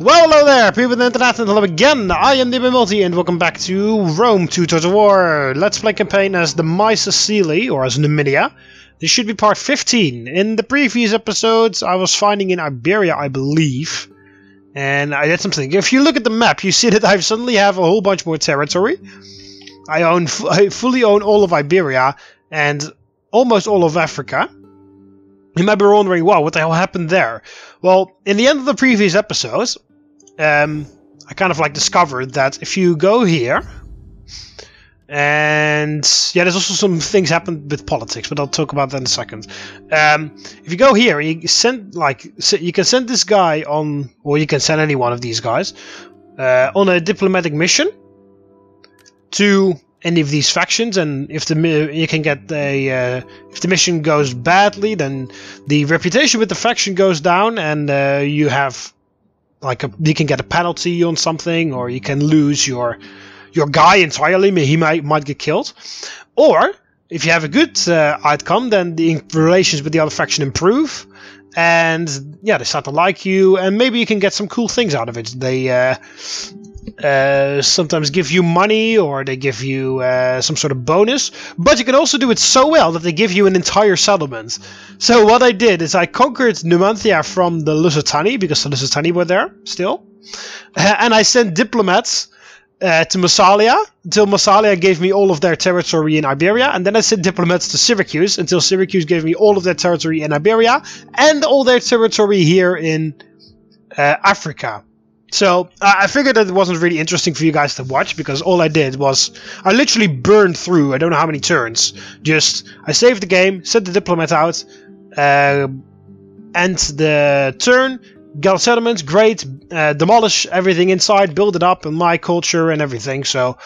Well, hello there, people of the internet, and hello again. I am TheMBmulti, and welcome back to Rome 2 Total War. Let's play campaign as the Masaesyli, or as Numidia. This should be part 15. In the previous episodes, I was fighting in Iberia, I believe. And I did something. If you look at the map, you see that I suddenly have a whole bunch more territory. I fully own all of Iberia, and almost all of Africa. You might be wondering, wow, what the hell happened there? Well, in the end of the previous episodes, I kind of discovered that if you go here, and yeah, there's also some things happened with politics, but I'll talk about that in a second. If you go here, you send you can send this guy on, or you can send any one of these guys on a diplomatic mission to any of these factions, and if you can get if the mission goes badly, then the reputation with the faction goes down, and you have you can get a penalty on something, or you can lose your guy entirely. He might get killed. Or if you have a good outcome, then the relations with the other faction improve, and yeah, they start to like you, and maybe you can get some cool things out of it. They sometimes give you money, or they give you some sort of bonus, but you can also do it so well that they give you an entire settlement. So what I did is I conquered Numidia from the Lusitani, because the Lusitani were there still, and I sent diplomats to Massalia until Massalia gave me all of their territory in Iberia, and then I sent diplomats to Syracuse until Syracuse gave me all of their territory in Iberia and all their territory here in Africa. So I figured that it wasn't really interesting for you guys to watch, because all I did was I literally burned through I don't know how many turns. Just I saved the game, sent the diplomat out, end the turn, got settlements, great, demolish everything inside, build it up, and my culture and everything. So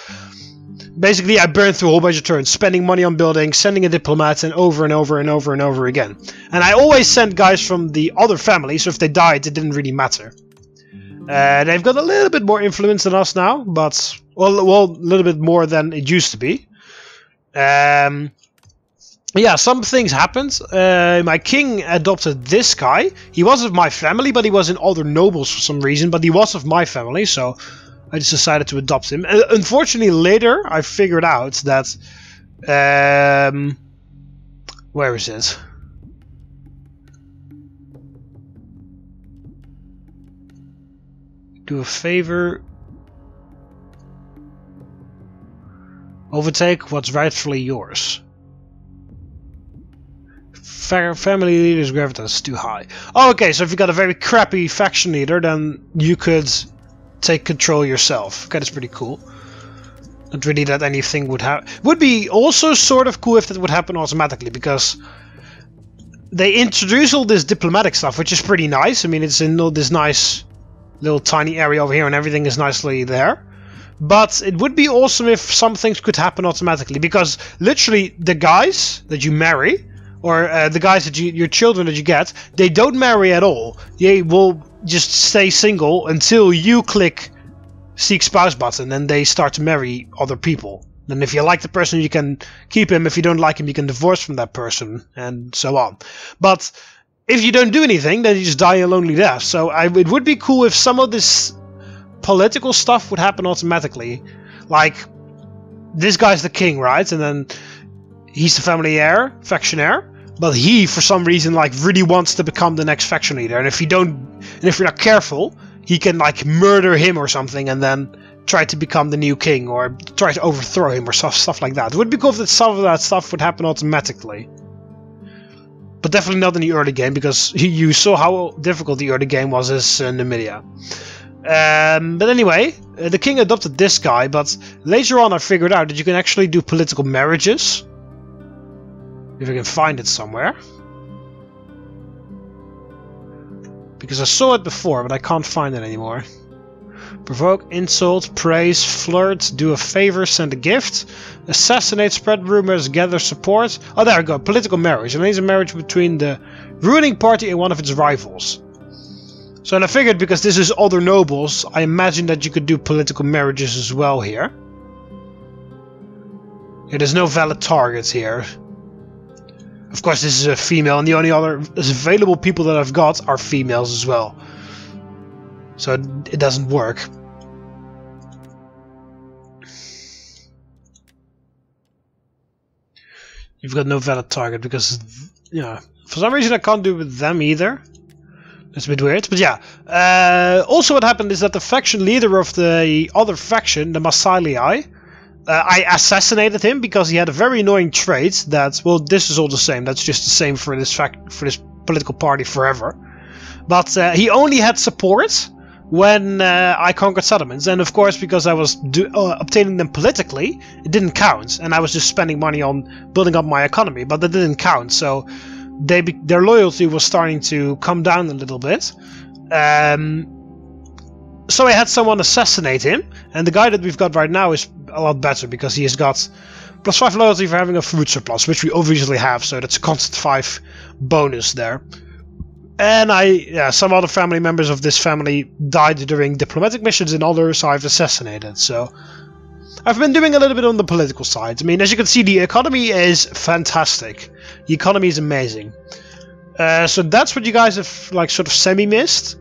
basically I burned through a whole bunch of turns, spending money on building, sending a diplomat, and over and over and over and over again. And I always sent guys from the other family, so if they died, it didn't really matter. They've got a little bit more influence than us now, but well, a little bit more than it used to be. Yeah, some things happened. My king adopted this guy. He was of my family, but he was in other nobles for some reason. But he was of my family, so I just decided to adopt him. Unfortunately, later I figured out that where is it? Do a favor. Overtake what's rightfully yours. Family leader's gravitas is too high. Oh, okay, so if you got a very crappy faction leader, then you could take control yourself. Okay, that's pretty cool. Not really that anything would happen. Would be also sort of cool if that would happen automatically, because they introduce all this diplomatic stuff, which is pretty nice. I mean, it's in all this nice little tiny area over here, and everything is nicely there. But it would be awesome if some things could happen automatically, because literally the guys that you marry, or the guys that your children that you get, they don't marry at all. They will just stay single until you click seek spouse button, and they start to marry other people. And if you like the person, you can keep him. If you don't like him, you can divorce from that person, and so on. But if you don't do anything, then you just die a lonely death. So it would be cool if some of this political stuff would happen automatically. Like, this guy's the king, right? And then he's the family heir, faction heir. But he, for some reason, really wants to become the next faction leader. And if you're not careful, he can murder him or something, and then try to become the new king, or try to overthrow him, or stuff like that. It would be cool if some of that stuff would happen automatically. But definitely not in the early game, because you saw how difficult the early game was as Numidia. But anyway, the king adopted this guy, but later on I figured out that you can actually do political marriages. If I can find it somewhere. Because I saw it before, but I can't find it anymore. Provoke, insult, praise, flirt, do a favor, send a gift, assassinate, spread rumors, gather support. Oh, there we go. Political marriage. And it's a marriage between the ruling party and one of its rivals. So, and I figured because this is other nobles, I imagine that you could do political marriages as well here. Yeah, there's no valid targets here. Of course, this is a female, and the only other available people that I've got are females as well. so it doesn't work. You've got no valid target because, yeah, for some reason I can't do it with them either. That's a bit weird, but yeah. Also what happened is that the faction leader of the other faction, the Masaesyli, I assassinated him because he had a very annoying trait that, well, this is all the same. That's just the same for this political party forever. But he only had support when I conquered settlements, and of course because I was obtaining them politically, it didn't count, and I was just spending money on building up my economy, but that didn't count, so their loyalty was starting to come down a little bit. So I had someone assassinate him, and the guy that we've got right now is a lot better because he has got +5 loyalty for having a food surplus, which we obviously have, so that's a constant 5 bonus there. And some other family members of this family died during diplomatic missions and others I've assassinated, so I've been doing a little bit on the political side. I mean, as you can see, the economy is fantastic. The economy is amazing. So that's what you guys have, like, sort of semi-missed.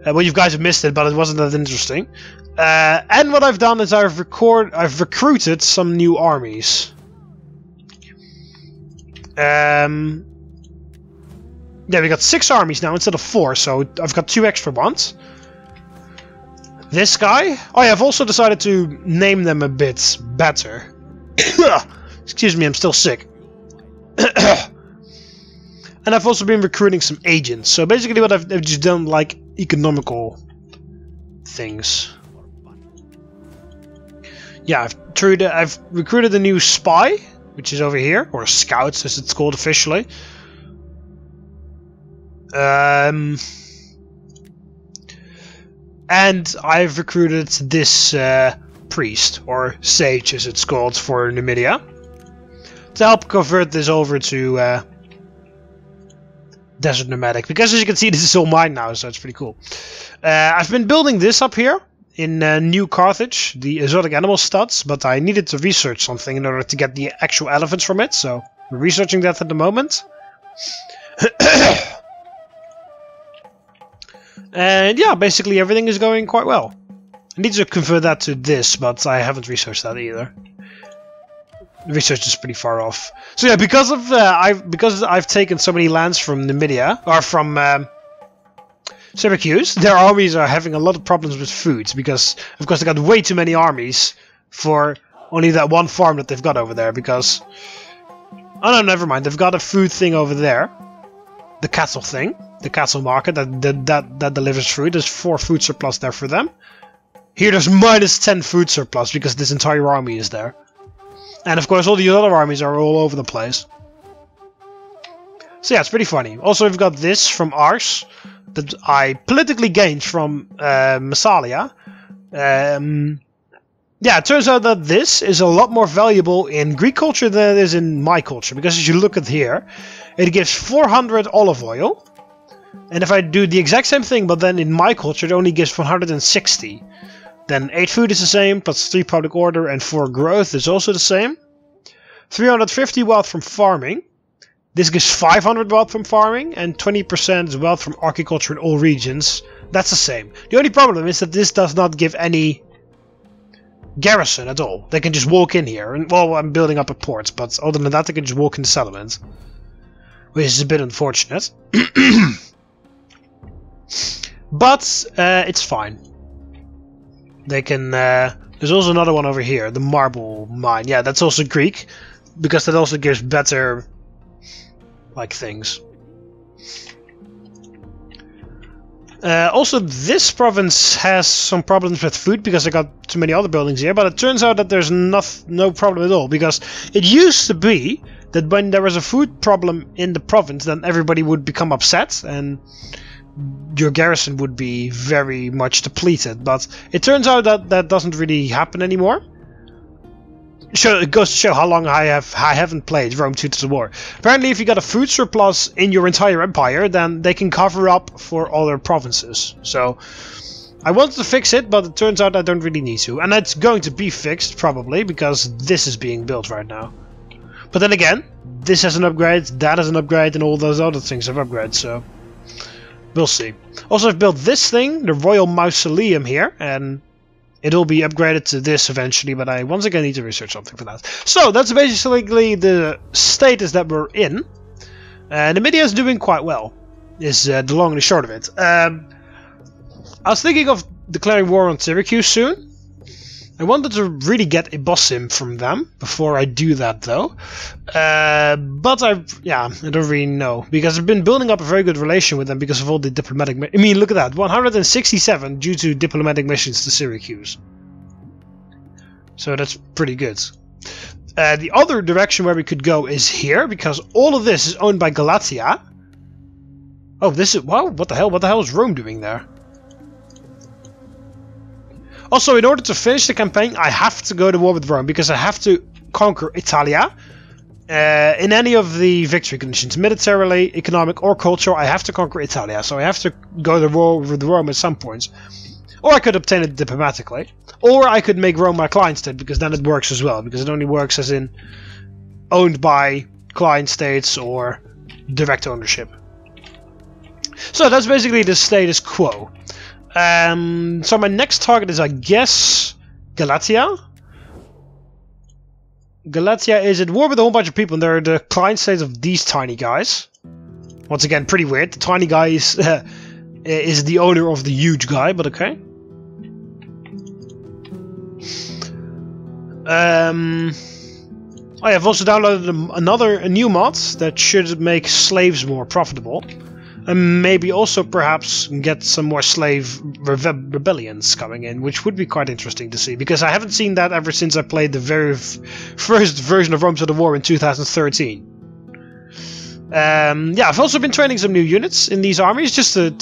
Well, you guys have missed it, but it wasn't that interesting. And what I've done is I've recruited some new armies. Yeah, we got 6 armies now instead of 4, so I've got 2 extra ones. This guy. Oh yeah, I've also decided to name them a bit better. Excuse me, I'm still sick. And I've also been recruiting some agents. So basically what I've just done, like, economical things. Yeah, I've recruited a new spy, which is over here, or scouts as it's called officially. And I've recruited this priest, or sage as it's called for Numidia, to help convert this over to desert nomadic, because as you can see this is all mine now, so it's pretty cool. I've been building this up here in New Carthage, the exotic animal studs, but I needed to research something in order to get the actual elephants from it, so we're researching that at the moment. And yeah, basically everything is going quite well. I need to convert that to this, but I haven't researched that either. The research is pretty far off. So yeah, because I've taken so many lands from Numidia, or from Syracuse, their armies are having a lot of problems with food, because of course they got way too many armies for only that one farm that they've got over there, because... Oh no, never mind, they've got a food thing over there. The cattle thing. The cattle market that delivers food. There's 4 food surplus there for them. Here there's -10 food surplus because this entire army is there. And of course all the other armies are all over the place. So yeah, it's pretty funny. Also we've got this from Ars that I politically gained from Massalia. Yeah, it turns out that this is a lot more valuable in Greek culture than it is in my culture. Because as you look at here, it gives 400 olive oil. And if I do the exact same thing, but then in my culture, it only gives 160. Then 8 food is the same, plus 3 public order and 4 growth is also the same. 350 wealth from farming. This gives 500 wealth from farming, and 20% wealth from agriculture in all regions. That's the same. The only problem is that this does not give any garrison at all. They can just walk in here. And well, I'm building up a port, but other than that, they can just walk in the settlement. Which is a bit unfortunate. But it's fine. They can. There's also another one over here, the marble mine. Yeah, that's also Greek, because that also gives better, like, things. Also, this province has some problems with food because I got too many other buildings here. But it turns out that there's no problem at all, because it used to be that when there was a food problem in the province, then everybody would become upset and your garrison would be very much depleted. But it turns out that that doesn't really happen anymore. So it goes to show how long I haven't played Rome 2 to the War. Apparently, if you got a food surplus in your entire empire, then they can cover up for other provinces. So I wanted to fix it, but it turns out I don't really need to. And it's going to be fixed, probably, because this is being built right now. But then again, this has an upgrade, that has an upgrade, and all those other things have upgrades, so We'll see. Also, I've built this thing, the Royal Mausoleum here, and it'll be upgraded to this eventually, but I once again need to research something for that. So, that's basically the status that we're in. Numidia is doing quite well, is the long and the short of it. I was thinking of declaring war on Syracuse soon. I wanted to really get a boss sim from them before I do that, though. But I don't really know, because I've been building up a very good relation with them because of all the diplomatic. I mean, look at that, 167 due to diplomatic missions to Syracuse. So that's pretty good. The other direction where we could go is here, because all of this is owned by Galatea. Oh, this is wow! What the hell? What the hell is Rome doing there? Also, in order to finish the campaign, I have to go to war with Rome, because I have to conquer Italia. In any of the victory conditions, militarily, economic, or cultural, I have to conquer Italia. So I have to go to war with Rome at some points. Or I could obtain it diplomatically. Or I could make Rome my client state, because then it works as well. Because it only works as in owned by client states or direct ownership. So that's basically the status quo. So my next target is, I guess, Galatea. Galatea is at war with a whole bunch of people, and they're the client states of these tiny guys. Once again, pretty weird. The tiny guy is the owner of the huge guy, but okay. I've also downloaded a new mod that should make slaves more profitable. And maybe also perhaps get some more slave rebellions coming in, which would be quite interesting to see, because I haven't seen that ever since I played the very first version of Rome to the War in 2013. I've also been training some new units in these armies just to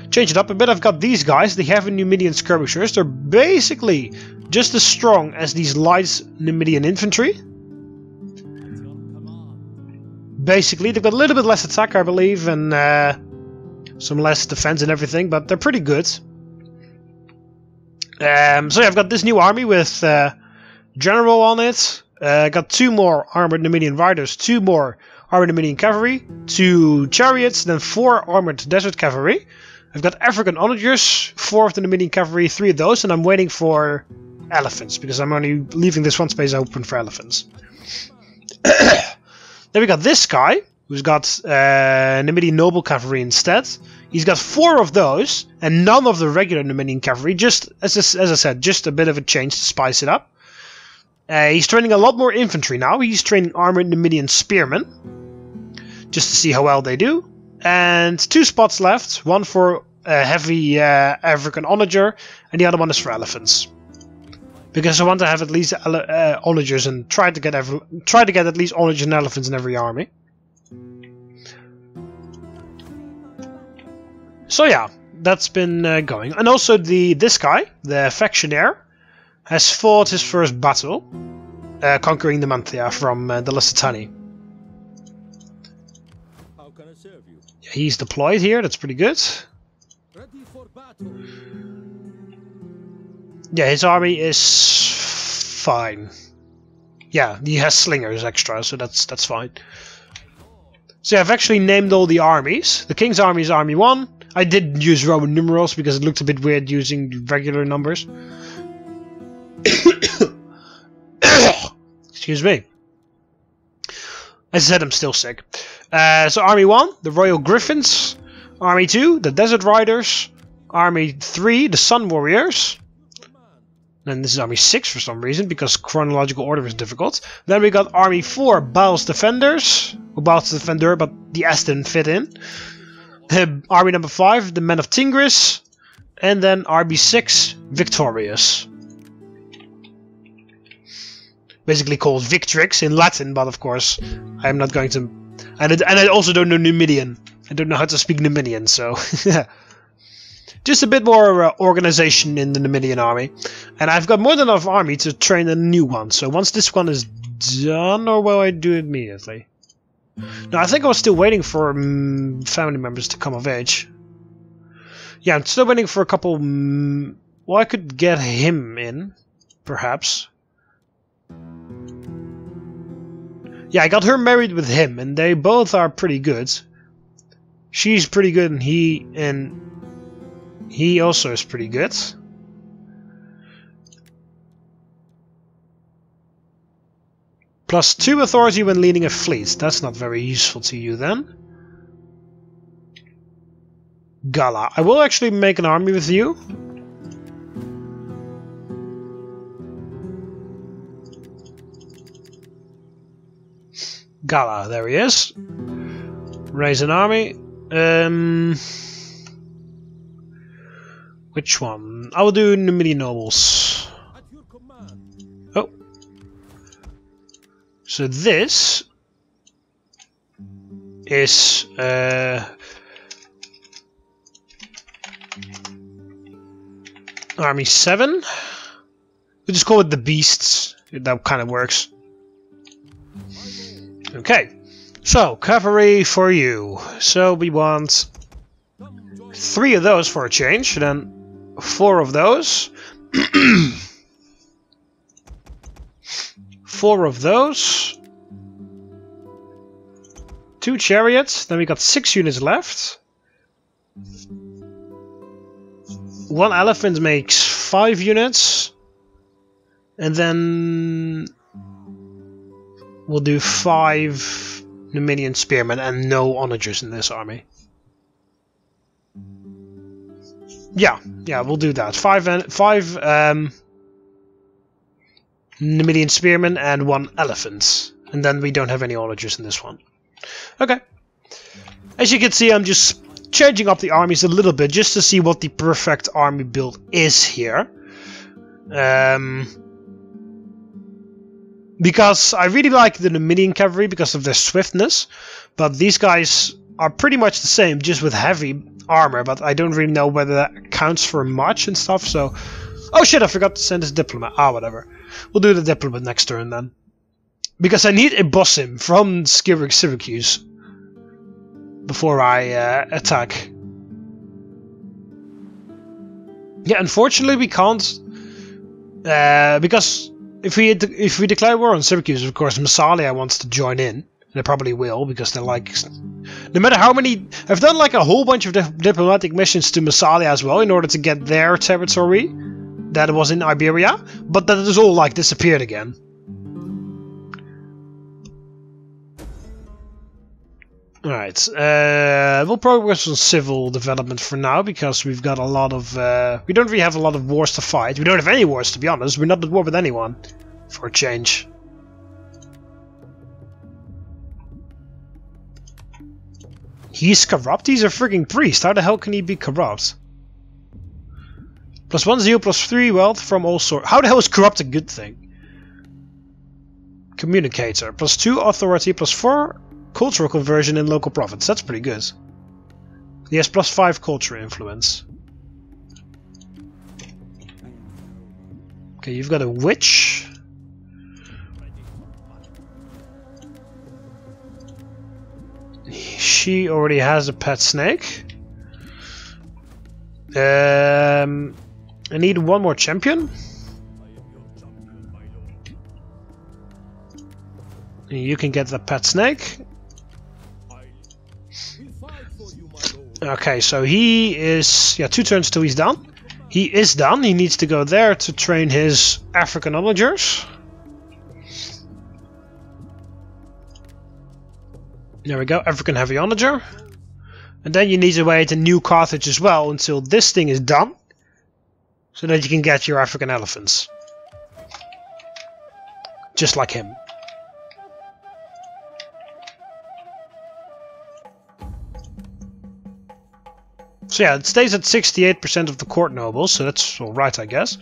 change it up a bit. I've got these guys. They have a Minion Skirmishers. They're basically just as strong as these light Numidian infantry. Basically, they've got a little bit less attack, I believe, and some less defense and everything, but they're pretty good. So yeah, I've got this new army with general on it. I got 2 more armored Numidian riders, 2 more armored Numidian cavalry, 2 chariots, then 4 armored desert cavalry. I've got African onagers, 4 of the Numidian cavalry, 3 of those, and I'm waiting for elephants, because I'm only leaving this one space open for elephants. Then we got this guy, who's got Numidian noble cavalry instead. He's got 4 of those, and none of the regular Numidian cavalry, just, as I said, just a bit of a change to spice it up. He's training a lot more infantry now. He's training armored Numidian spearmen, just to see how well they do. And 2 spots left, one for heavy African onager, and the other one is for elephants. Because I want to have at least onagers and try to get at least onagers and elephants in every army. So yeah, that's been going. And also this guy, the Factionaire, has fought his first battle, conquering the Numidia from the Lusitani. How can I serve you? Yeah, he's deployed here. That's pretty good. Ready for battle. Yeah, his army is fine. Yeah, he has slingers extra, so that's fine. So yeah, I've actually named all the armies. The King's army is Army 1. I did use Roman numerals because it looked a bit weird using regular numbers. Excuse me. As I said, I'm still sick. So Army 1, the Royal Griffins. Army 2, the Desert Riders. Army 3, the Sun Warriors. And this is Army 6 for some reason, because chronological order is difficult. Then we got Army 4, Baal's Defenders. Or Baal's Defender, but the S didn't fit in. Army number 5, the Men of Tingris. And then Army 6, Victorious. Basically called Victrix in Latin, but of course I'm not going to... And I also don't know Numidian. I don't know how to speak Numidian, so... Just a bit more organization in the Numidian army. And I've got more than enough army to train a new one. So once this one is done, or will I do it immediately? No, I think I was still waiting for family members to come of age. Yeah, I'm still waiting for a couple... well, I could get him in, perhaps. Yeah, I got her married with him, and they both are pretty good. She's pretty good, and he also is pretty good. +2 authority when leading a fleet. That's not very useful to you then. Gala. I will actually make an army with you. Gala, there he is. Raise an army. Which one? I will do Numidian nobles. At your command. Oh. So this is Army 7. We'll just call it the Beasts. That kind of works. Okay. So, cavalry for you. So we want 3 of those for a change, then 4 of those. 4 of those. 2 chariots. Then we got 6 units left. 1 elephant makes 5 units. And then we'll do 5 Minion Spearmen and no onagers in this army. Yeah, we'll do that. 5 Numidian Spearmen and 1 elephant. And then we don't have any onagers in this one. Okay. As you can see, I'm just changing up the armies a little bit just to see what the perfect army build is here. Because I really like the Numidian cavalry because of their swiftness, but these guys are pretty much the same, just with heavy armor, but I don't really know whether that counts for much and stuff, so... Oh shit, I forgot to send this diplomat. Ah, whatever. We'll do the diplomat next turn then. Because I need a boss him from Syracuse before I attack. Yeah, unfortunately we can't, because if we declare war on Syracuse, of course Masaesyli wants to join in, and they probably will, because they're like, no matter how many, I've done like a whole bunch of diplomatic missions to Masaesyli as well in order to get their territory that was in Iberia, but that has all like disappeared again. Alright, we'll progress on civil development for now, because we've got a lot of... we don't really have a lot of wars to fight. We don't have any wars, to be honest. We're not at war with anyone, for a change. He's corrupt? He's a freaking priest. How the hell can he be corrupt? +1 zeal, +3 wealth from all sorts. How the hell is corrupt a good thing? Communicator. +2 authority, +4... cultural conversion in local province. That's pretty good. He has +5 culture influence. Okay, you've got a witch. She already has a pet snake. I need 1 more champion. You can get the pet snake. Okay, so he is... yeah, 2 turns till he's done. He is done. He needs to go there to train his African onagers. There we go, African heavy onager. And then you need to wait in New Carthage as well until this thing is done, so that you can get your African elephants. Just like him. So yeah, it stays at 68% of the court nobles, so that's alright, I guess.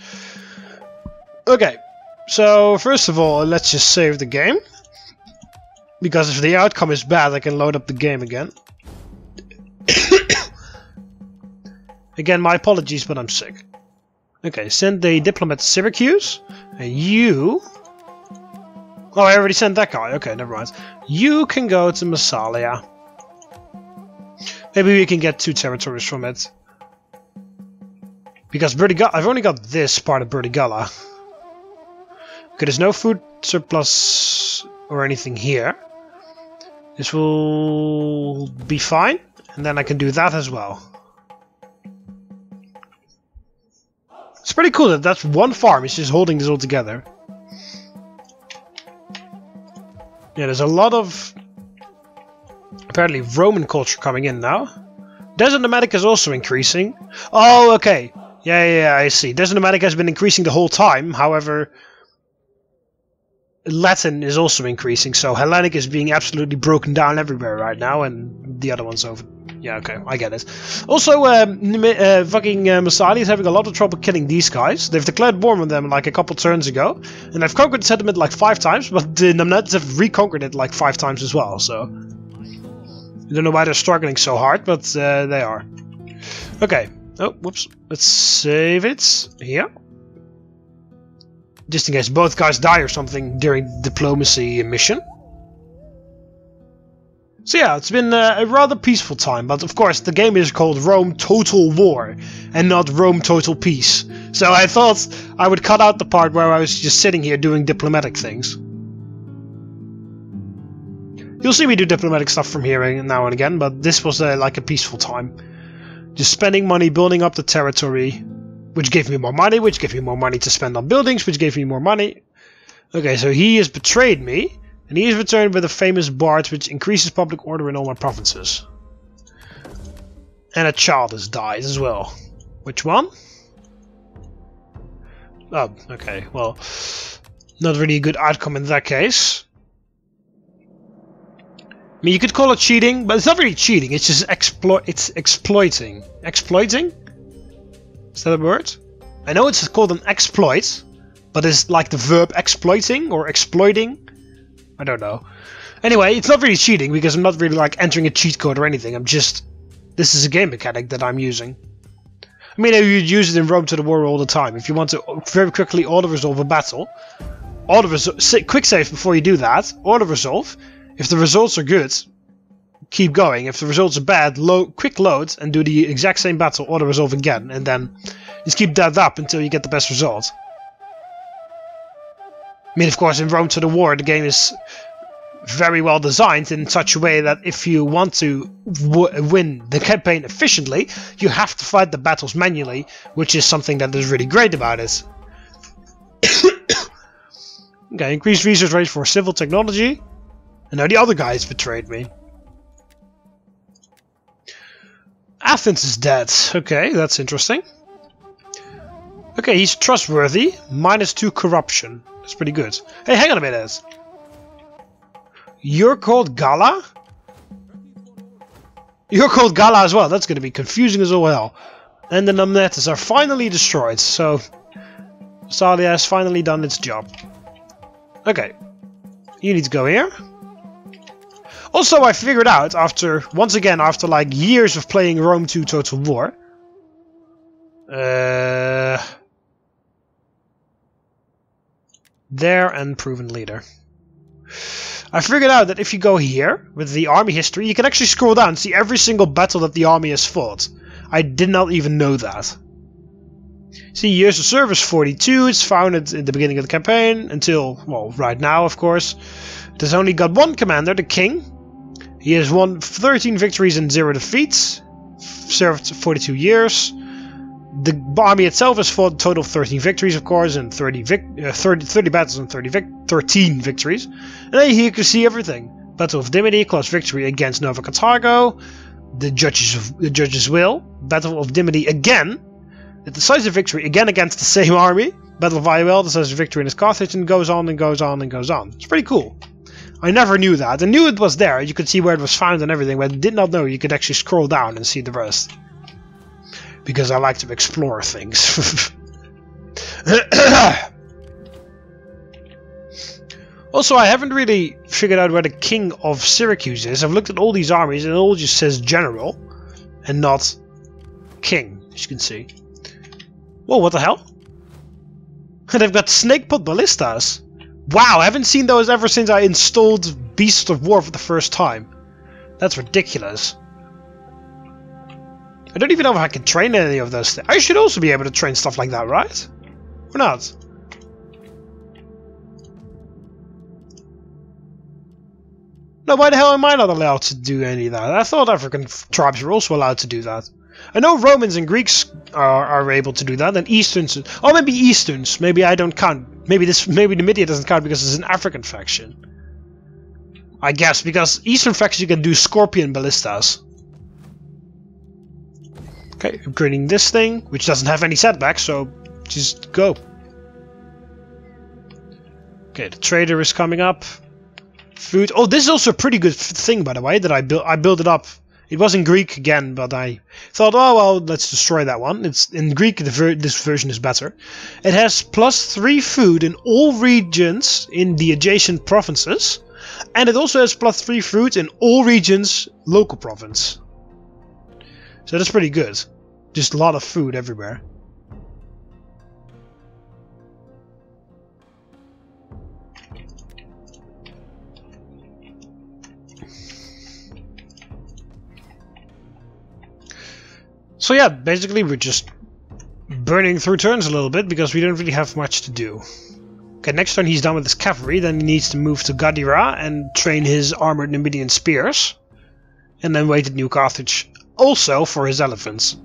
Okay, so first of all, let's just save the game. Because if the outcome is bad, I can load up the game again. Again, my apologies, but I'm sick. Okay, send the diplomat to Syracuse. And you... oh, I already sent that guy. Okay, never mind. You can go to Massalia. Maybe we can get 2 territories from it. Because I've only got this part of Burdigala. Okay, there's no food surplus or anything here. This will be fine. And then I can do that as well. It's pretty cool that that's one farm. It's just holding this all together. Yeah, there's a lot of apparently Roman culture coming in now. Desert nomadic is also increasing. Oh, okay. Yeah, I see. Desert nomadic has been increasing the whole time. However, Latin is also increasing. So Hellenic is being absolutely broken down everywhere right now, and the other one's over. Yeah, okay, I get it. Also, fucking Masaesyli is having a lot of trouble killing these guys. They've declared war on them like a couple turns ago, and they've conquered the settlement like 5 times, but the Nomadics have reconquered it like 5 times as well, so... I don't know why they're struggling so hard, but they are. Okay. Oh, whoops. Let's save it here. Just in case both guys die or something during diplomacy mission. So yeah, it's been a rather peaceful time, but of course the game is called Rome Total War and not Rome Total Peace. So I thought I would cut out the part where I was just sitting here doing diplomatic things. You'll see me do diplomatic stuff from here now and again, but this was like a peaceful time. Just spending money, building up the territory, which gave me more money, which gave me more money to spend on buildings, which gave me more money. Okay, so he has betrayed me. And he is returned with a famous bard which increases public order in all my provinces. And a child has died as well. Which one? Oh, okay, well, not really a good outcome in that case. I mean, you could call it cheating, but it's not really cheating, it's just exploiting. Exploiting? Is that a word? I know it's called an exploit, but it's like the verb exploiting or exploiting. I don't know. Anyway, it's not really cheating because I'm not really like entering a cheat code or anything. I'm just... This is a game mechanic that I'm using. I mean, you'd use it in Rome to the War all the time. If you want to very quickly auto-resolve a battle, quick save before you do that, auto-resolve. If the results are good, keep going. If the results are bad, quick load and do the exact same battle, auto-resolve again. And then just keep that up until you get the best result. I mean, of course, in Rome to the War, the game is very well designed in such a way that if you want to win the campaign efficiently, you have to fight the battles manually, which is something that is really great about it. Okay, increased research rate for civil technology. And now the other guys betrayed me. Athens is dead. Okay, that's interesting. Okay, he's trustworthy. -2 corruption. That's pretty good. Hey, hang on a minute. You're called Gala? You're called Gala as well. That's going to be confusing as all hell. And the Nomadics are finally destroyed. So, Masaesyli has finally done its job. Okay. You need to go here. Also, I figured out once again, after like years of playing Rome 2 Total War. There and proven leader. I figured out that if you go here with the army history, you can actually scroll down and see every single battle that the army has fought. I did not even know that. See, years of service 42. It's founded in the beginning of the campaign until, well, right now, of course. It has only got one commander, the king. He has won 13 victories and 0 defeats. Served 42 years. The army itself has fought a total of 13 victories, of course, and 30 battles and 13 victories. And then here you can see everything. Battle of Dimity, close victory against Nova Carthago. The Judge's Will. Battle of Dimity again. A decisive victory again against the same army. Battle of Viuel, decisive victory against Carthage, and goes on and goes on and goes on. It's pretty cool. I never knew that. I knew it was there. You could see where it was found and everything, but I did not know you could actually scroll down and see the rest. Because I like to explore things. Also, I haven't really figured out where the king of Syracuse is. I've looked at all these armies and it all just says general and not king, as you can see. Whoa, what the hell? They've got snakepot ballistas. Wow, I haven't seen those ever since I installed Beasts of War for the first time. That's ridiculous. I don't even know if I can train any of those things. I should also be able to train stuff like that, right? Or not? No, why the hell am I not allowed to do any of that? I thought African tribes were also allowed to do that. I know Romans and Greeks are able to do that, and Easterns. Oh, maybe Easterns. Maybe I don't count. Maybe Numidia doesn't count because it's an African faction. I guess because Eastern factions you can do Scorpion ballistas. Okay, upgrading this thing, which doesn't have any setbacks, so just go. Okay, the trader is coming up. Food. Oh, this is also a pretty good thing, by the way, that I built it up. It was in Greek again, but I thought, oh well, let's destroy that one. It's in Greek. This version is better. It has +3 food in all regions in the adjacent provinces, and it also has +3 food in all regions local province. So that's pretty good. Just a lot of food everywhere. So yeah, basically we're just burning through turns a little bit because we don't really have much to do. Okay, next turn he's done with his cavalry, then he needs to move to Gadira and train his armored Numidian spears. And then wait at New Carthage also for his elephants.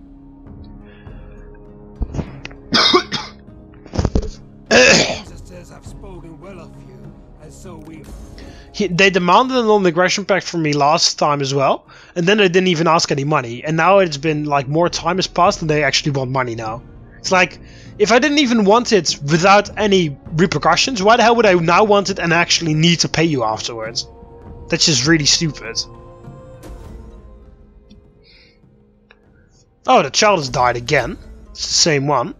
They demanded a non-aggression pact from me last time as well, and then they didn't even ask any money, and now it's been like more time has passed and they actually want money now. It's like, if I didn't even want it without any repercussions, why the hell would I now want it and actually need to pay you afterwards? That's just really stupid. Oh, the child has died again. It's the same one.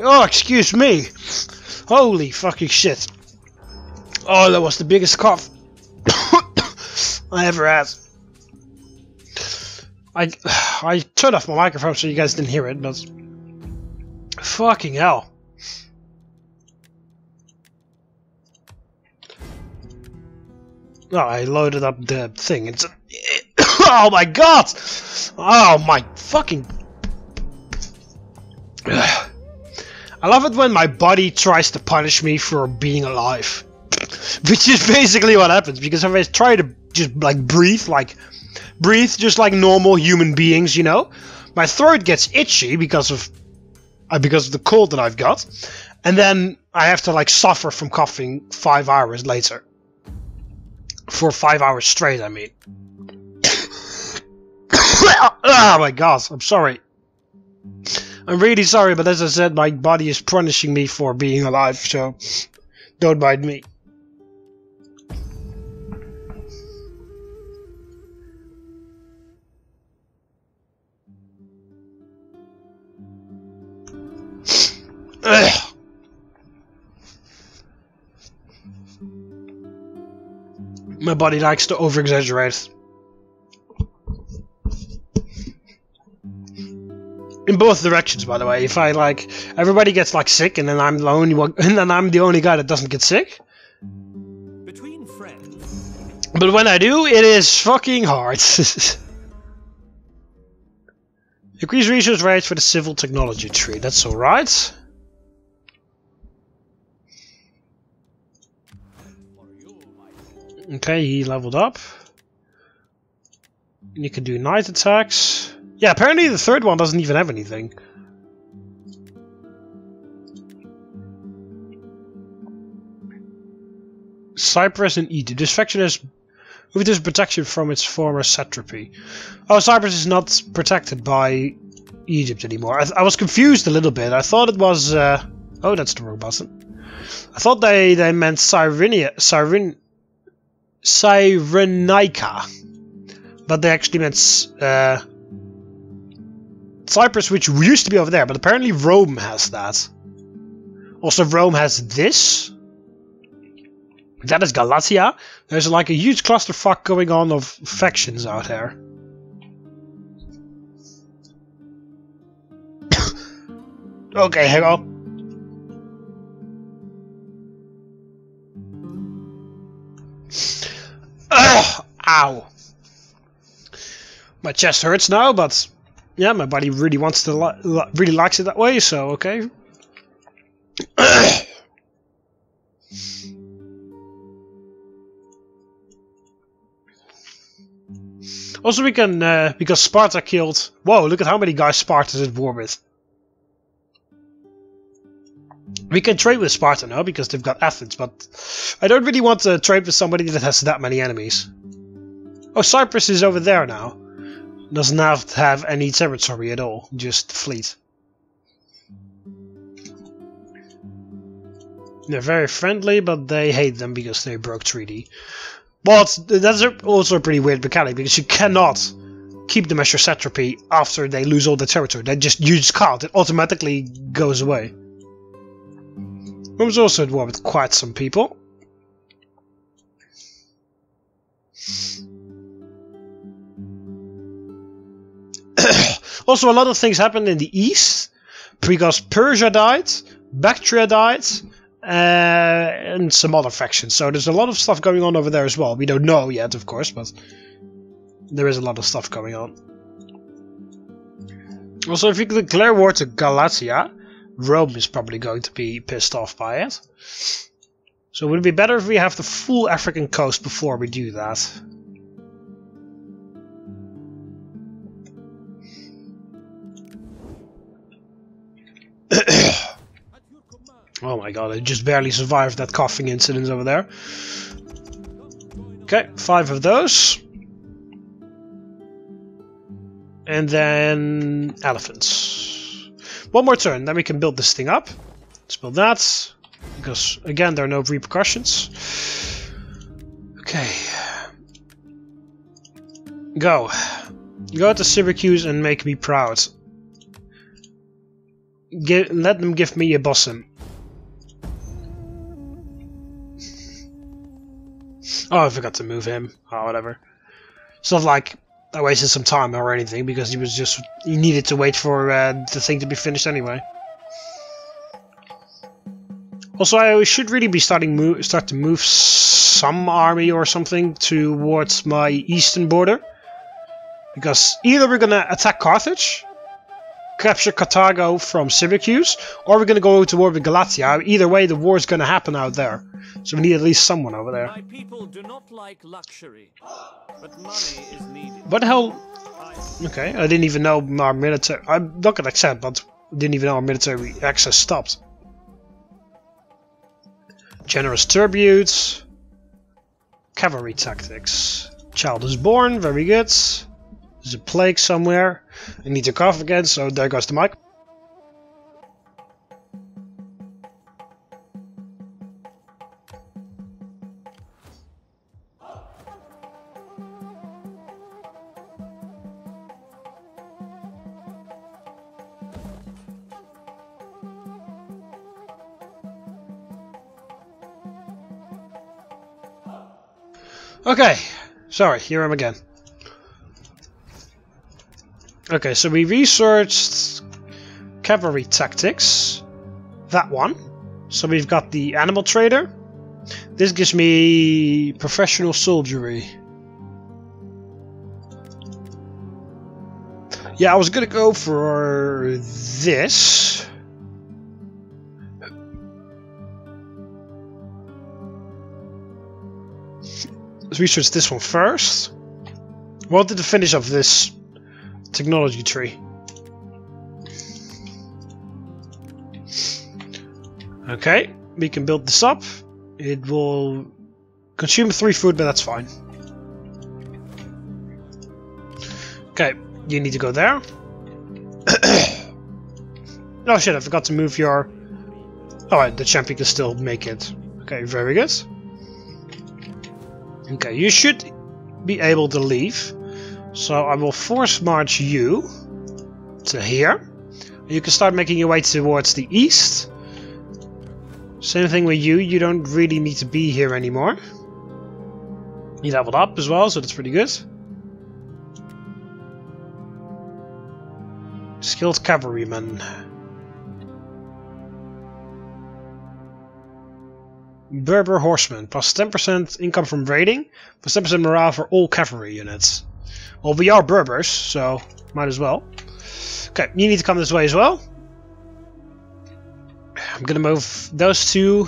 Oh, excuse me. Holy fucking shit. Oh, that was the biggest cough I ever had. I turned off my microphone so you guys didn't hear it, but fucking hell. Oh, I loaded up the thing. It's oh my god! Oh my fucking. I love it when my body tries to punish me for being alive. Which is basically what happens, because if I try to just breathe just like normal human beings, you know, my throat gets itchy because of the cold that I've got, and then I have to like suffer from coughing 5 hours later. For 5 hours straight, I mean. Oh my god, I'm sorry. I'm really sorry, but as I said, my body is punishing me for being alive, so don't mind me. My body likes to over-exaggerate. In both directions, by the way. If I like, everybody gets like sick, and then I'm the only one, and then I'm the only guy that doesn't get sick. Between friends. But when I do, it is fucking hard. Increase research rates for the civil technology tree. That's all right. Okay, he leveled up. You can do night attacks. Yeah, apparently the third one doesn't even have anything. Cyprus and Egypt. This faction has moved its protection from its former satrapy. Oh, Cyprus is not protected by Egypt anymore. I was confused a little bit. I thought it was... oh, that's the wrong button. I thought they meant Cyrenaica. But they actually meant Cyprus, which used to be over there, but apparently Rome has that. Also, Rome has this. That is Galatea. There's like a huge clusterfuck going on of factions out there. Okay, hang on. My chest hurts now, but yeah, my body really wants to really likes it that way, so okay. Also, we can, because Sparta killed... Whoa, look at how many guys Sparta's at war with. We can trade with Sparta now, because they've got Athens, but I don't really want to trade with somebody that has that many enemies. Oh, Cyprus is over there now. Doesn't have to have any territory at all, just fleet. They're very friendly, but they hate them because they broke treaty. But that's also a pretty weird mechanic, because you cannot keep them as your satrapy after they lose all their territory. You just can't. It automatically goes away. Rome was also at war with quite some people. Also, a lot of things happened in the east, because Persia died, Bactria died, and some other factions. So there's a lot of stuff going on over there as well. We don't know yet, of course, but there is a lot of stuff going on. Also, if you declare war to Galatea, Rome is probably going to be pissed off by it. So would it be better if we have the full African coast before we do that? Oh my god, I just barely survived that coughing incident over there. Okay, 5 of those. And then elephants. One more turn, then we can build this thing up. Let's build that. Because, again, there are no repercussions. Okay. Go. Go to Syracuse and make me proud. Let them give me a bosom. Oh, I forgot to move him. Oh, whatever. It's not like I wasted some time or anything, because he needed to wait for the thing to be finished anyway. Also, I should really be start to move some army or something towards my eastern border, because either we're gonna attack Carthage, capture Carthago from Syracuse, or we're gonna go to war with Galatia. Either way, the war is gonna happen out there, so we need at least someone over there. My people do not like luxury, but money is needed. What the hell? Okay, I didn't even know our military. I'm not gonna accept, but didn't even know our military access stopped. Generous tributes. Cavalry tactics. Child is born, very good. There's a plague somewhere. I need to cough again, so there goes the mic. Okay, sorry, here I am again. Okay, so we researched cavalry tactics. That one. So we've got the animal trader. This gives me professional soldiery. Yeah, I was gonna go for this. Let's research this one first. What did the finish of this technology tree? Okay, we can build this up. It will consume 3 food, but that's fine. Okay, you need to go there. Oh shit, I forgot to move your... Oh, the champion can still make it. Okay, very good. Okay, you should be able to leave. So I will force march you to here. You can start making your way towards the east. Same thing with you, you don't really need to be here anymore. You leveled up as well, so that's pretty good. Skilled cavalryman. Berber horseman, plus 10% income from raiding, plus 10% morale for all cavalry units. Well, we are Berbers, so might as well. Okay, you need to come this way as well. I'm gonna move those two.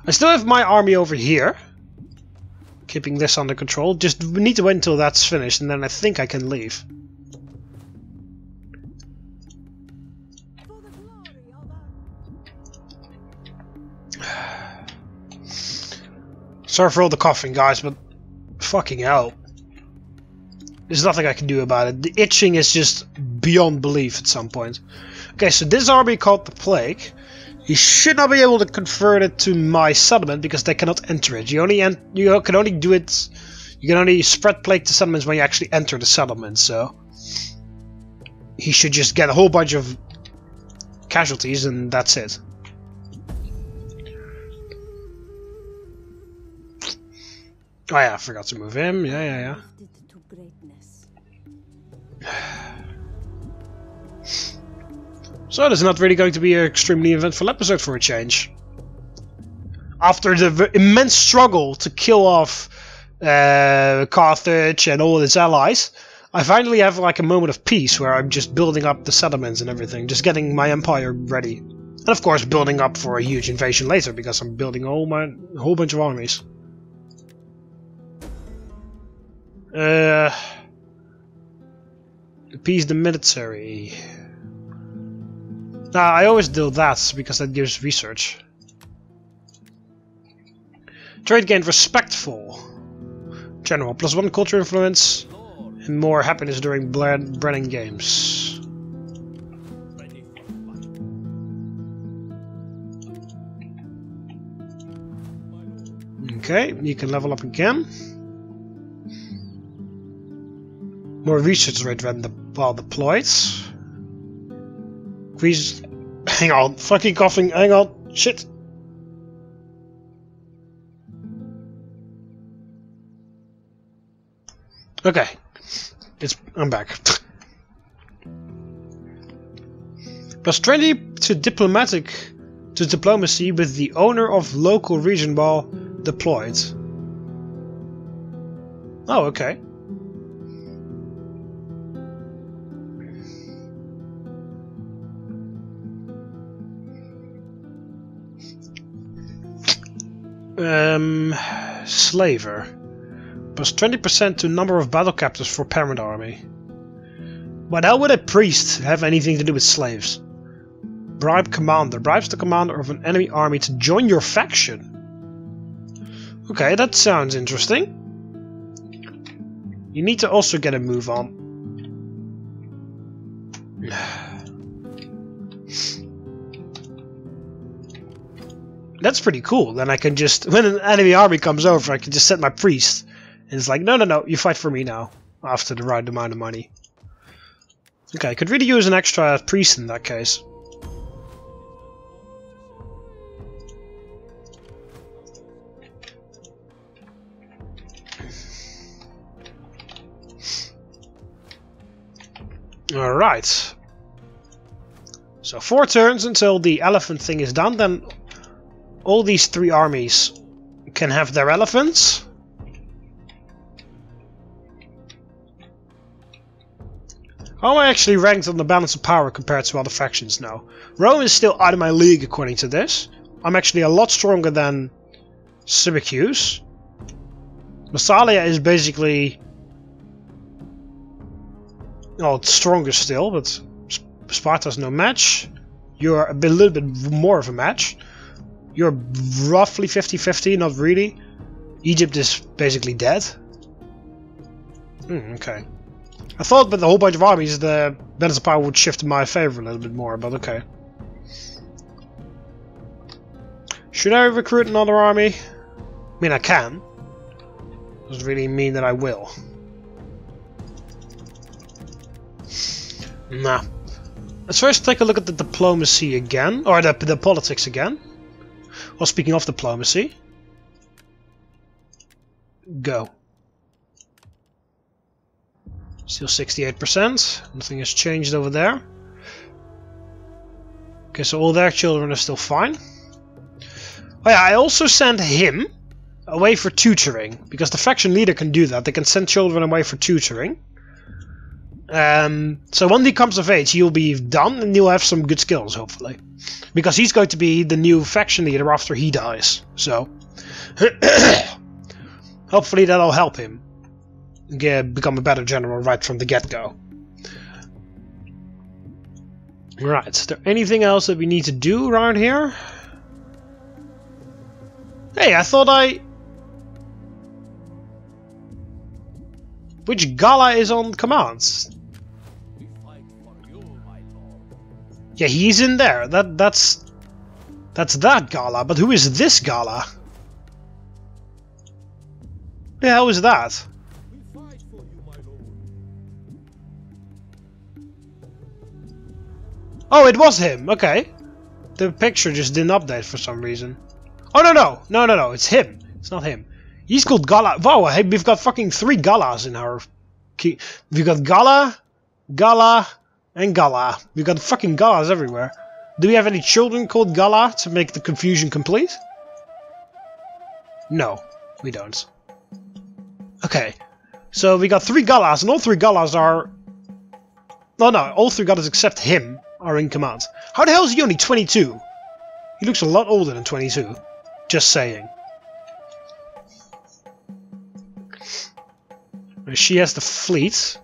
I still have my army over here. Keeping this under control. Just we need to wait until that's finished, and then I think I can leave. Sorry for all the coughing, guys, but fucking hell. There's nothing I can do about it. The itching is just beyond belief at some point. Okay, so this army called the Plague. You should not be able to convert it to my settlement because they cannot enter it. You can only do it. You can only spread plague to settlements when you actually enter the settlement. So he should just get a whole bunch of casualties and that's it. Oh yeah, I forgot to move him. Yeah. So this is not really going to be an extremely eventful episode for a change. After the immense struggle to kill off Carthage and all its allies, I finally have like a moment of peace where I'm just building up the settlements and everything, just getting my empire ready. And of course building up for a huge invasion later because I'm building a whole bunch of armies. Appease the military. Nah, I always do that because that gives research. Trade gained respectful. General +1 culture influence and more happiness during Brennan games. Okay, you can level up again. More research rate when while deployed. Please, hang on, fucking coughing, hang on, shit. Okay, I'm back. +20 to diplomacy with the owner of local region while deployed. Oh, okay. Slaver. +20% to number of battle captives for parent army. But how would a priest have anything to do with slaves? Bribe commander. Bribes the commander of an enemy army to join your faction. Okay, that sounds interesting. You need to also get a move on. That's pretty cool. Then I can just, when an enemy army comes over, I can just set my priest. And it's like, no, you fight for me now. After the right amount of money. Okay, I could really use an extra priest in that case. Alright. So 4 turns until the elephant thing is done, then all these 3 armies can have their elephants. How am I actually ranked on the balance of power compared to other factions now? Rome is still out of my league according to this. I'm actually a lot stronger than Syracuse. Massalia is basically... well, it's stronger still, but Sparta's no match. You're a little bit more of a match. You're roughly 50-50, not really. Egypt is basically dead. Okay. I thought with a whole bunch of armies the balance of power would shift in my favor a little bit more, but okay. Should I recruit another army? I mean, I can. Doesn't really mean that I will. Nah. Let's first take a look at the diplomacy again, or the politics again. Well, speaking of diplomacy, go. Still 68%. Nothing has changed over there. Okay, so all their children are still fine. Oh yeah, I also sent him away for tutoring, because the faction leader can do that. They can send children away for tutoring. So when he comes of age, he'll be done and he'll have some good skills, hopefully. Because he's going to be the new faction leader after he dies. So, hopefully that'll help him become a better general right from the get-go. Right, is there anything else that we need to do around here? Hey, I thought Which Gala is on commands? Yeah, he's in there. That's that Gala, but who is this Gala? Who the hell is that? Oh, it was him. Okay. The picture just didn't update for some reason. Oh, no, it's him. It's not him. He's called Gala. Wow, hey, we've got fucking 3 Galas in our... We've got Gala, Gala, and Gala. We've got fucking Galas everywhere. Do we have any children called Gala to make the confusion complete? No, we don't. Okay. So we got 3 Galas, and all 3 Galas are... No, all 3 Galas except him are in command. How the hell is he only 22? He looks a lot older than 22. Just saying. She has the fleet.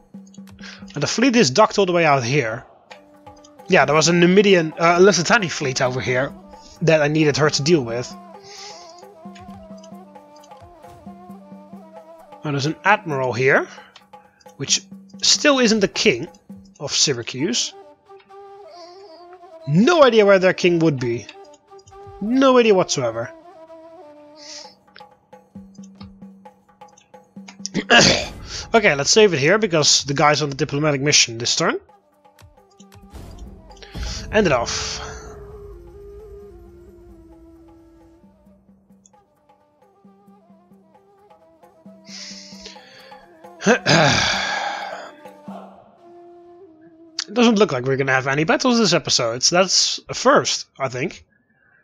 And the fleet is docked all the way out here. Yeah, there was a Numidian, Lusitani fleet over here that I needed her to deal with. And there's an admiral here, which still isn't the king of Syracuse. No idea where their king would be. No idea whatsoever. Okay, let's save it here because the guy's on the diplomatic mission this turn. End it off. It doesn't look like we're gonna have any battles this episode. So that's a first, I think.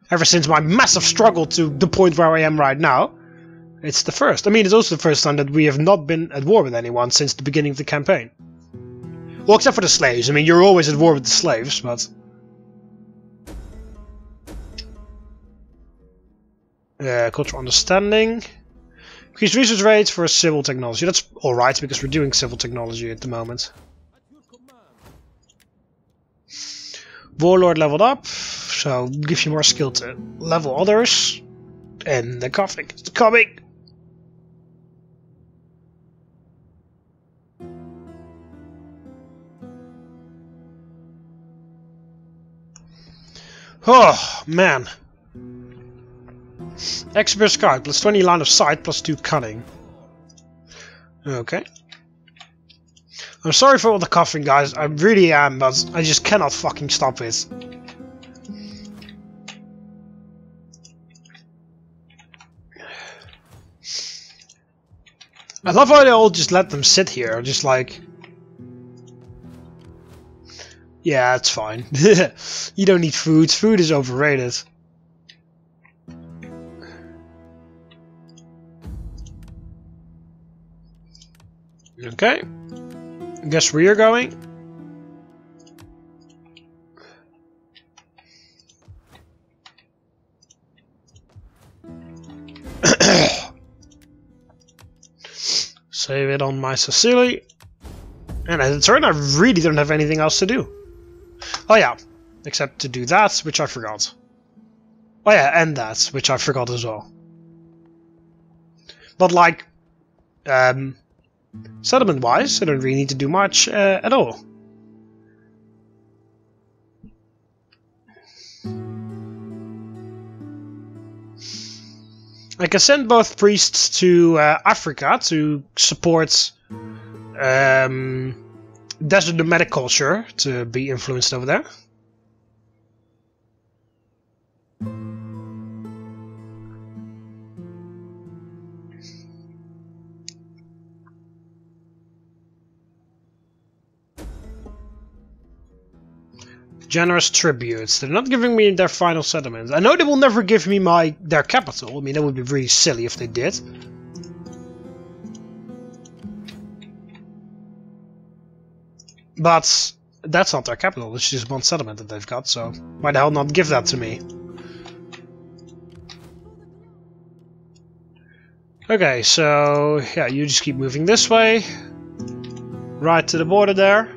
Ever since my massive struggle to the point where I am right now. It's the first. I mean, it's also the first time that we have not been at war with anyone since the beginning of the campaign. Well, except for the slaves. I mean, you're always at war with the slaves, but... cultural understanding. Increase research rates for civil technology. That's alright, because we're doing civil technology at the moment. Warlord leveled up, so give you more skill to level others. And the conflict is coming! Oh, man. Expert Scout, plus 20 line of sight, plus 2 cunning. Okay. I'm sorry for all the coughing, guys. I really am, but I just cannot fucking stop it. I love how they all just let them sit here, just like... Yeah, it's fine. You don't need food. Food is overrated. Okay. Guess where you're going? Save it on Masaesyli. And as it turned, I really don't have anything else to do. Oh yeah, except to do that, which I forgot. Oh yeah, and that, which I forgot as well. But like, settlement-wise, I don't really need to do much at all. I can send both priests to Africa to support desert nomadic culture to be influenced over there. Generous tributes. They're not giving me their final settlement. I know they will never give me their capital. I mean, that would be really silly if they did. But that's not their capital. It's just one settlement that they've got. So why the hell not give that to me? Okay, so yeah, you just keep moving this way. Right to the border there.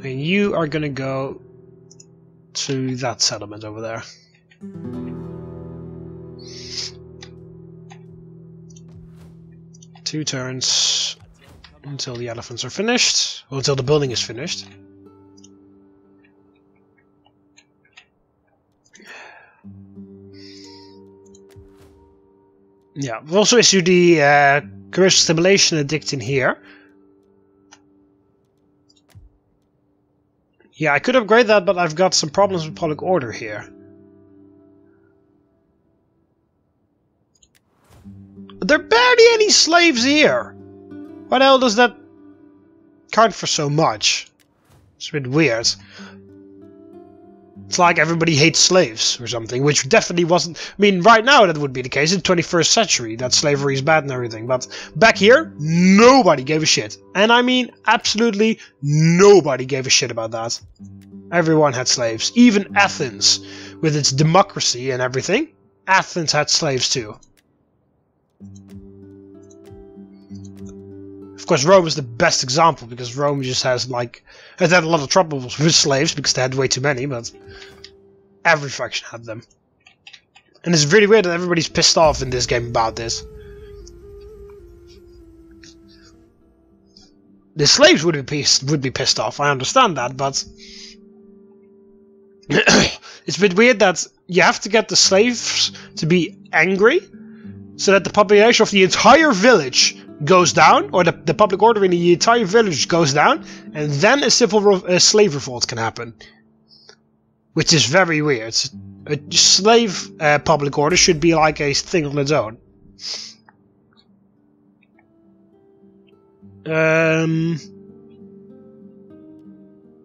And you are gonna go to that settlement over there. Two turns until the elephants are finished. Or until the building is finished. Yeah, we've also issued the commercial stimulation edict in here. Yeah, I could upgrade that, but I've got some problems with public order here. There are barely any slaves here! Why the hell does that count for so much? It's a bit weird. It's like everybody hates slaves or something, which definitely wasn't... I mean, right now that would be the case in the 21st century, that slavery is bad and everything, but back here, nobody gave a shit. And I mean, absolutely nobody gave a shit about that. Everyone had slaves. Even Athens, with its democracy and everything, Athens had slaves too. Of course, Rome is the best example, because Rome just has had a lot of trouble with slaves, because they had way too many, but every faction had them. And it's really weird that everybody's pissed off in this game about this. The slaves would be pissed off, I understand that, but... it's a bit weird that you have to get the slaves to be angry, so that the population of the entire village goes down, or the public order in the entire village goes down, and then a slave revolt can happen. Which is very weird. A slave public order should be like a thing on its own.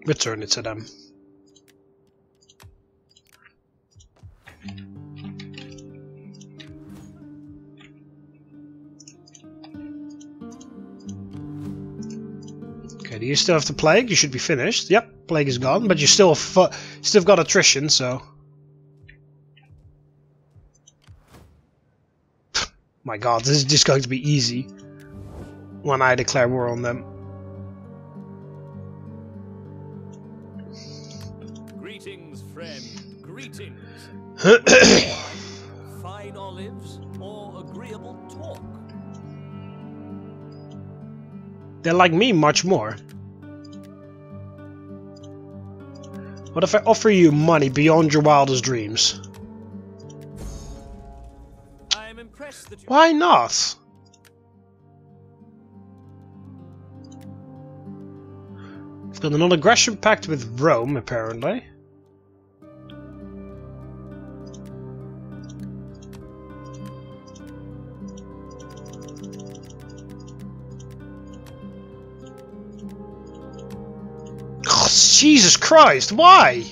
Return it to them. Okay, do you still have the plague? You should be finished. Yep, plague is gone, but you still got attrition, so... My god, this is just going to be easy when I declare war on them. Greetings, friend. Greetings. Fine olives or agreeable talk? They're like me much more. What if I offer you money beyond your wildest dreams? I'm impressed that you... Why not? I've got a non-aggression pact with Rome, apparently. Oh, Jesus Christ, why?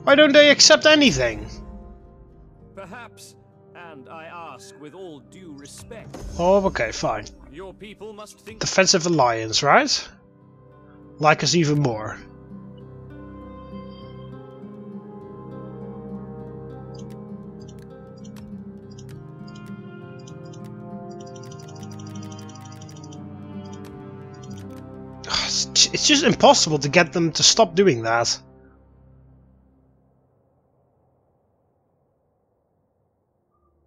Why don't they accept anything? Perhaps, and I ask with all due respect. Oh, okay, fine. Your people must think... Defensive alliance, right? Like us even more. It's just impossible to get them to stop doing that.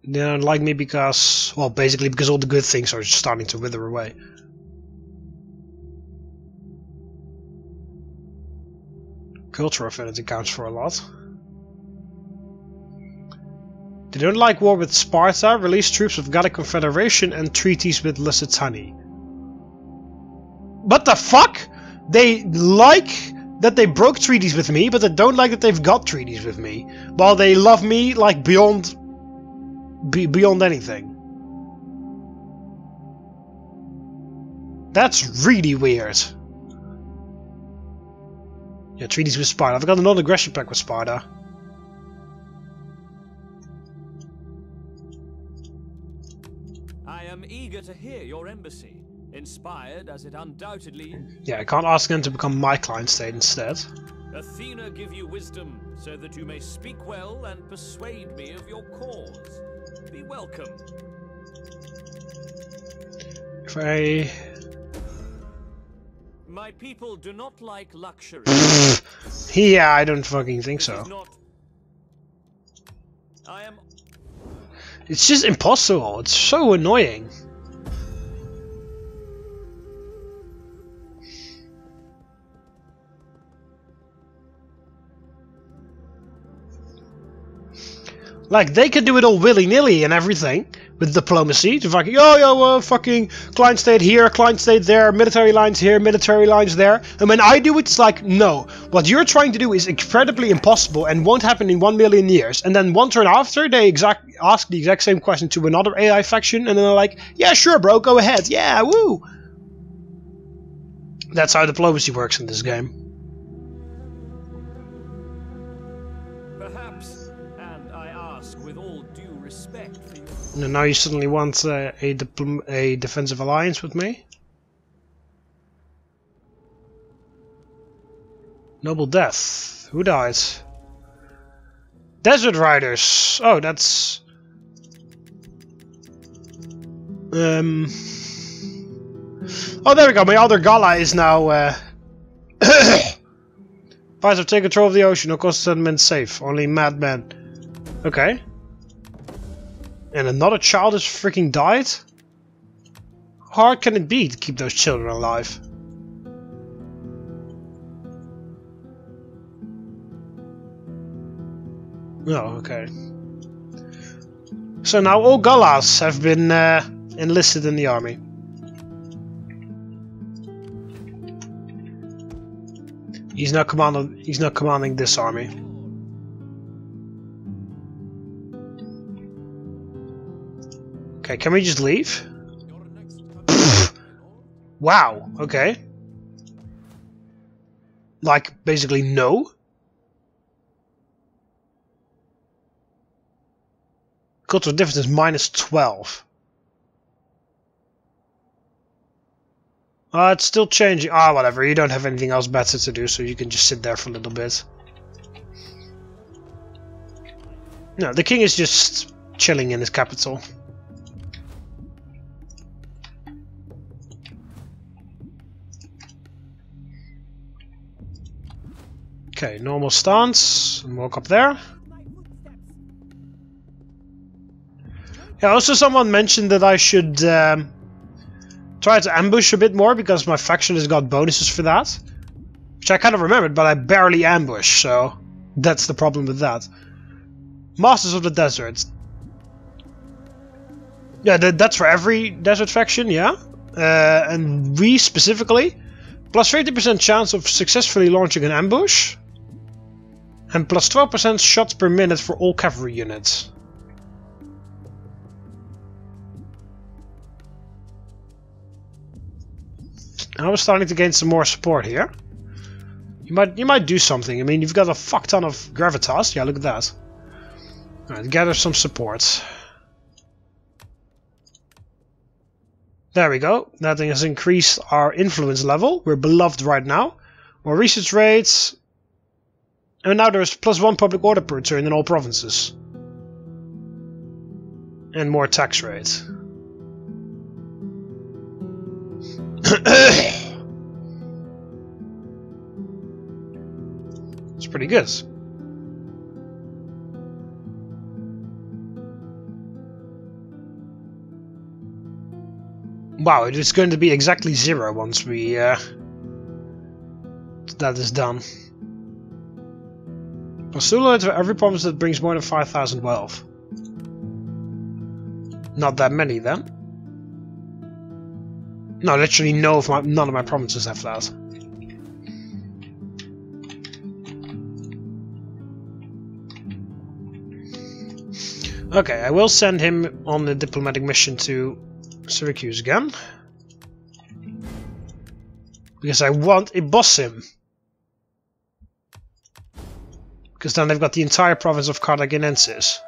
They don't like me because, well, basically because all the good things are starting to wither away. Cultural affinity counts for a lot. They don't like war with Sparta, release troops of Gallic Confederation, and treaties with Lusitania. What the fuck? They like that they broke treaties with me, but they don't like that they've got treaties with me. While they love me like beyond anything. That's really weird. Yeah, treaties with Sparta. I've got a non-aggression pact with Sparta. I am eager to hear your embassy, inspired as it undoubtedly... Yeah, I can't ask them to become my client state instead. Athena give you wisdom, so that you may speak well and persuade me of your cause. Be welcome. If I... My people do not like luxury. Yeah, I don't fucking think so. I am... It's just impossible. It's so annoying. Like, they could do it all willy-nilly and everything with diplomacy. To fucking, fucking client state here, client state there, military lines here, military lines there. And when I do it, it's like, no. What you're trying to do is incredibly impossible and won't happen in 1 million years. And then one turn after, they ask the exact same question to another AI faction, and then they're like, yeah, sure, bro, go ahead. Yeah, woo! That's how diplomacy works in this game. And now you suddenly want a defensive alliance with me? Noble death. Who died? Desert Riders. Oh, that's... Oh, there we go. My other Gala is now... Fighters have taken control of the ocean. No cost settlement safe. Only madmen. Okay. And another child has freaking died? How hard can it be to keep those children alive? Oh, okay. So now all Galas have been enlisted in the army. He's not commanding this army. Okay, can we just leave? Wow, okay. Like, basically no. Cultural difference is -12. It's still changing. Ah, whatever, you don't have anything else better to do, so you can just sit there for a little bit. No, the king is just chilling in his capital. Okay, normal stance, and walk up there. Yeah, also someone mentioned that I should try to ambush a bit more, because my faction has got bonuses for that. Which I kind of remembered, but I barely ambush, so that's the problem with that. Masters of the Desert. Yeah, that's for every desert faction, yeah. And we specifically, plus 50% chance of successfully launching an ambush. And plus 12% shots per minute for all cavalry units. I was starting to gain some more support here. You might do something. I mean, you've got a fuck ton of gravitas. Yeah, look at that. Alright, gather some support. There we go. That thing has increased our influence level. We're beloved right now. More research rates. And now there's +1 public order per turn in all provinces. And more tax rate. It's pretty good. Wow, it is going to be exactly 0 once we that is done. Postulate for every province that brings more than 5,000 wealth. Not that many then. No, literally none of my provinces have that. Okay, I will send him on the diplomatic mission to Syracuse again. Because I want to boss him. Because then they've got the entire province of Carthaginensis.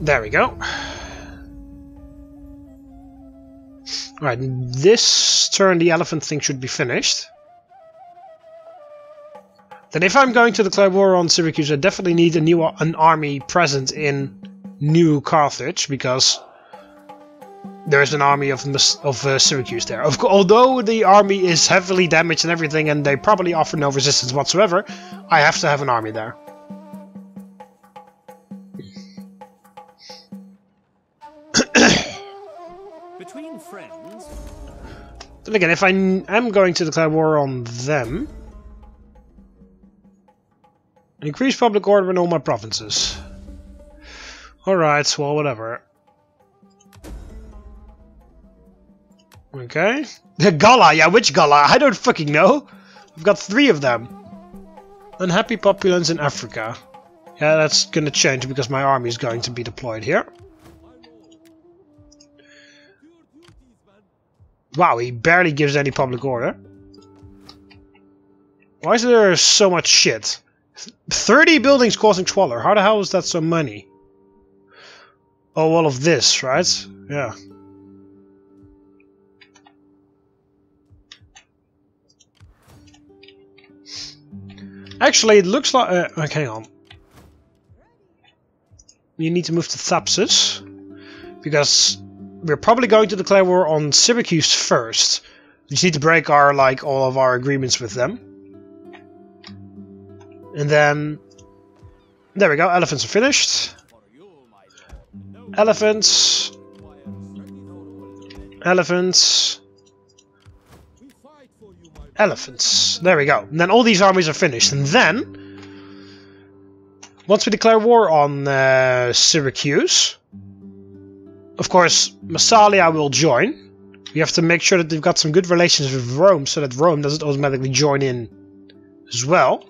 There we go. Right, this turn the elephant thing should be finished. Then if I'm going to declare war on Syracuse, I definitely need an army present in New Carthage, because there is an army of Syracuse there. Although the army is heavily damaged and everything, and they probably offer no resistance whatsoever, I have to have an army there. Between friends. Then again, if I am going to declare war on them, increase public order in all my provinces. Alright, well, whatever. Okay. Gala, yeah, which Gala? I don't fucking know. I've got 3 of them. Unhappy populace in Africa. Yeah, that's gonna change because my army is going to be deployed here. Wow, he barely gives any public order. Why is there so much shit? 30 buildings causing squalor. How the hell is that so many? Oh, all of this, right? Yeah. Actually, it looks like... hang on. You need to move to Thapsus. Because we're probably going to declare war on Syracuse first. We just need to break our, all of our agreements with them. And then... There we go, elephants are finished. Elephants. Elephants. Elephants. There we go. And then all these armies are finished. And then, once we declare war on Syracuse, of course, Massalia will join. We have to make sure that they've got some good relations with Rome, so that Rome doesn't automatically join in as well.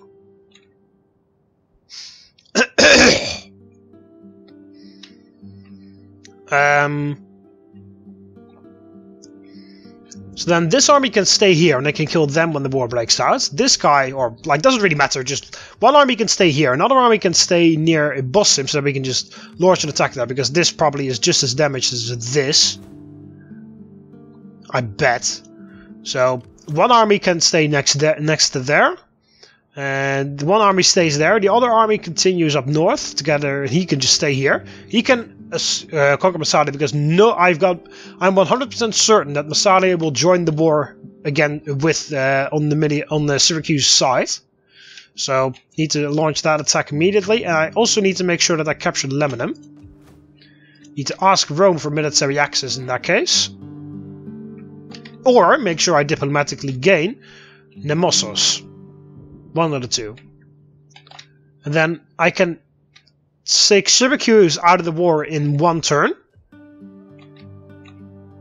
So then this army can stay here and they can kill them when the war breaks out. This guy, or doesn't really matter, just one army can stay here, another army can stay near a Bossim so that we can just launch an attack there, because this probably is just as damaged as this. I bet. So one army can stay next to there. And one army stays there. The other army continues up north together. He can just stay here. He can conquer Massalia, because I'm 100% certain that Massalia will join the war again with on the Syracuse side. So need to launch that attack immediately. And I also need to make sure that I capture Lebanon. Need to ask Rome for military access in that case, or make sure I diplomatically gain Nemessos. One of the two. And then I can take Syracuse out of the war in one turn,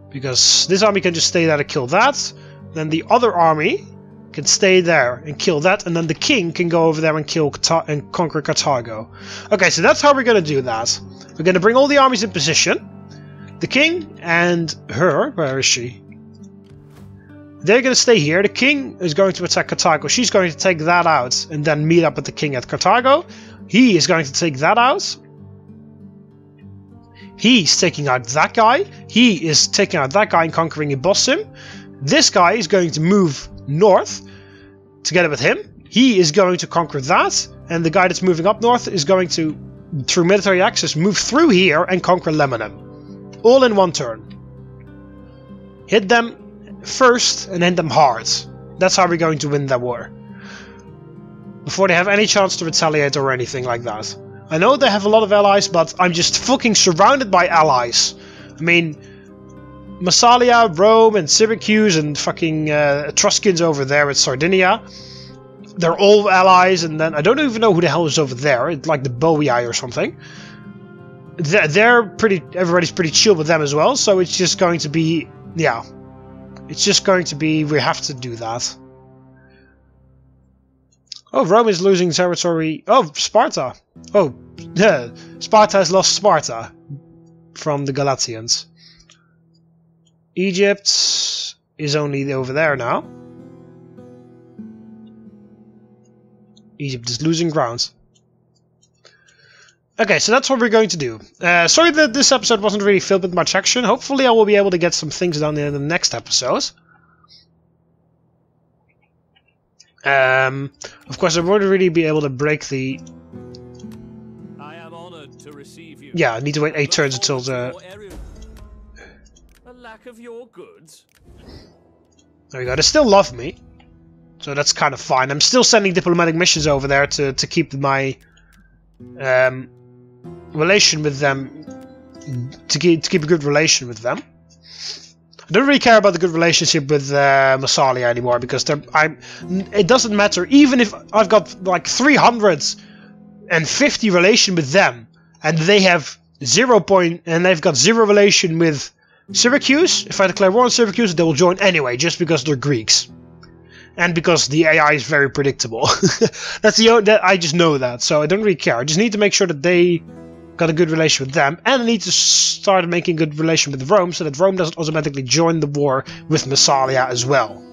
because this army can just stay there to kill that. Then the other army can stay there and kill that, and then the king can go over there and conquer Carthago. Okay, so that's how we're going to do that. We're going to bring all the armies in position. The king and her, where is she? They're going to stay here. The king is going to attack Carthago. She's going to take that out and then meet up with the king at Carthago. He is going to take that out. He's taking out that guy. He is taking out that guy and conquering Bossim. This guy is going to move north together with him. He is going to conquer that. And the guy that's moving up north is going to, through military access, move through here and conquer Lebanon. All in one turn. Hit them first and hit them hard. That's how we're going to win that war, before they have any chance to retaliate or anything like that. I know they have a lot of allies, but I'm just fucking surrounded by allies. I mean, Massalia, Rome, and Syracuse, and fucking Etruscans over there at Sardinia. They're all allies, and then I don't even know who the hell is over there. It's like the Boii or something. They're pretty. Everybody's pretty chill with them as well. So it's just going to be, yeah. It's just going to be, we have to do that. Oh, Rome is losing territory. Oh, Sparta. Oh, yeah. Sparta has lost Sparta. from the Galatians. Egypt is only over there now. Egypt is losing ground. Okay, so that's what we're going to do. Sorry that this episode wasn't really filled with much action. Hopefully I will be able to get some things done in the next episode. Of course, I won't really be able to break the... I am honored to receive you. Yeah, I need to wait 8 turns until the... A lack of your goods. There we go, they still love me. So that's kind of fine. I'm still sending diplomatic missions over there to keep my... relation with them, to keep a good relation with them. I don't really care about the good relationship with Masaesyli anymore, because it doesn't matter. Even if I've got like 350 relation with them, and they have and they've got 0 relation with Syracuse. If I declare war on Syracuse, they will join anyway, just because they're Greeks. And because the AI is very predictable. I just know that, so I don't really care. I just need to make sure that they got a good relation with them, and I need to start making a good relation with Rome, so that Rome doesn't automatically join the war with Massalia as well.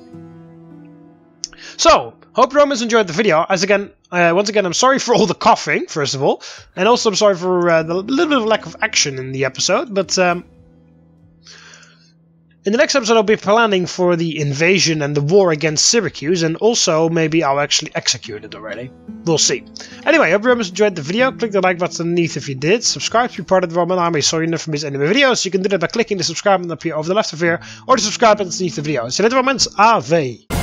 So, hope Rome has enjoyed the video. Once again, I'm sorry for all the coughing, first of all, and also I'm sorry for the little bit of lack of action in the episode, but in the next episode I'll be planning for the invasion and the war against Syracuse, and also maybe I'll actually execute it already. We'll see. Anyway, I hope you enjoyed the video. Click the like button underneath if you did. Subscribe to be part of the Roman Army so you never miss any of my videos. You can do that by clicking the subscribe button up here over the left of here, or the subscribe button underneath the video. See you later, Romans. Ave.